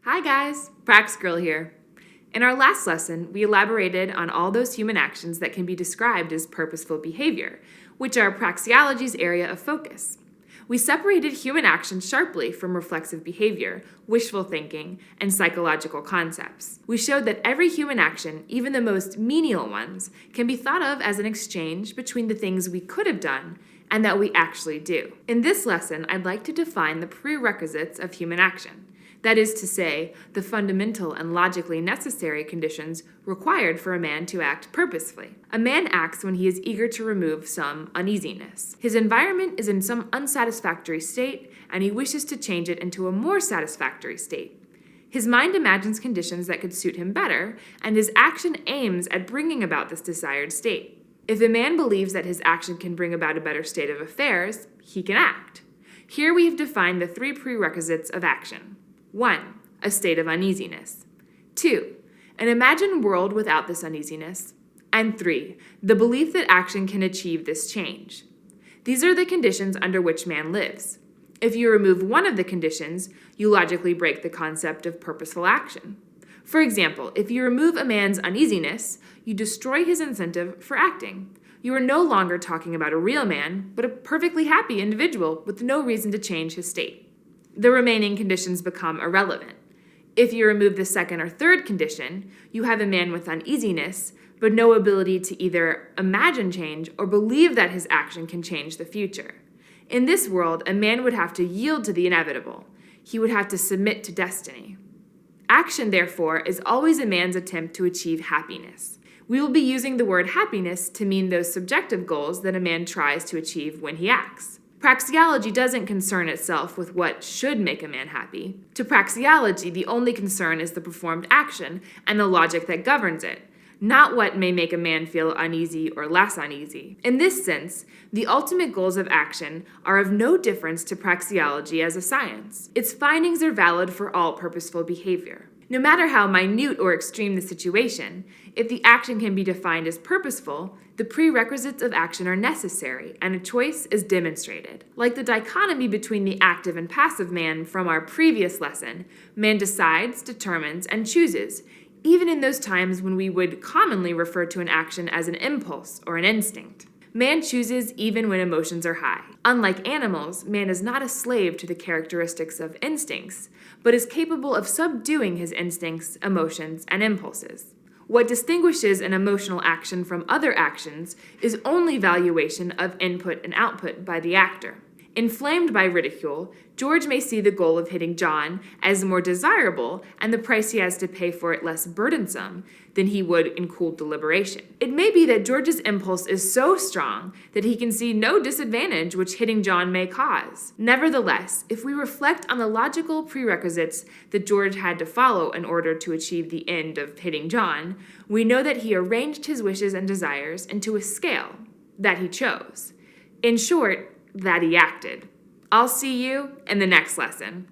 Hi guys, Praxgirl here. In our last lesson, we elaborated on all those human actions that can be described as purposeful behavior, which are praxeology's area of focus. We separated human actions sharply from reflexive behavior, wishful thinking, and psychological concepts. We showed that every human action, even the most menial ones, can be thought of as an exchange between the things we could have done and that we actually do. In this lesson, I'd like to define the prerequisites of human action. That is to say, the fundamental and logically necessary conditions required for a man to act purposefully. A man acts when he is eager to remove some uneasiness. His environment is in some unsatisfactory state, and he wishes to change it into a more satisfactory state. His mind imagines conditions that could suit him better, and his action aims at bringing about this desired state. If a man believes that his action can bring about a better state of affairs, he can act. Here we have defined the three prerequisites of action. 1. A state of uneasiness. 2. An imagined world without this uneasiness. And 3. The belief that action can achieve this change. These are the conditions under which man lives. If you remove one of the conditions, you logically break the concept of purposeful action. For example, if you remove a man's uneasiness, you destroy his incentive for acting. You are no longer talking about a real man, but a perfectly happy individual with no reason to change his state. The remaining conditions become irrelevant. If you remove the second or third condition, you have a man with uneasiness, but no ability to either imagine change or believe that his action can change the future. In this world, a man would have to yield to the inevitable. He would have to submit to destiny. Action, therefore, is always a man's attempt to achieve happiness. We will be using the word happiness to mean those subjective goals that a man tries to achieve when he acts. Praxeology doesn't concern itself with what should make a man happy. To praxeology, the only concern is the performed action and the logic that governs it, not what may make a man feel uneasy or less uneasy. In this sense, the ultimate goals of action are of no difference to praxeology as a science. Its findings are valid for all purposeful behavior. No matter how minute or extreme the situation, if the action can be defined as purposeful, the prerequisites of action are necessary, and a choice is demonstrated. Like the dichotomy between the active and passive man from our previous lesson, man decides, determines, and chooses, even in those times when we would commonly refer to an action as an impulse or an instinct. Man chooses even when emotions are high. Unlike animals, man is not a slave to the characteristics of instincts, but is capable of subduing his instincts, emotions, and impulses. What distinguishes an emotional action from other actions is only valuation of input and output by the actor. Inflamed by ridicule, George may see the goal of hitting John as more desirable and the price he has to pay for it less burdensome than he would in cool deliberation. It may be that George's impulse is so strong that he can see no disadvantage which hitting John may cause. Nevertheless, if we reflect on the logical prerequisites that George had to follow in order to achieve the end of hitting John, we know that he arranged his wishes and desires into a scale that he chose. In short, that he acted. I'll see you in the next lesson.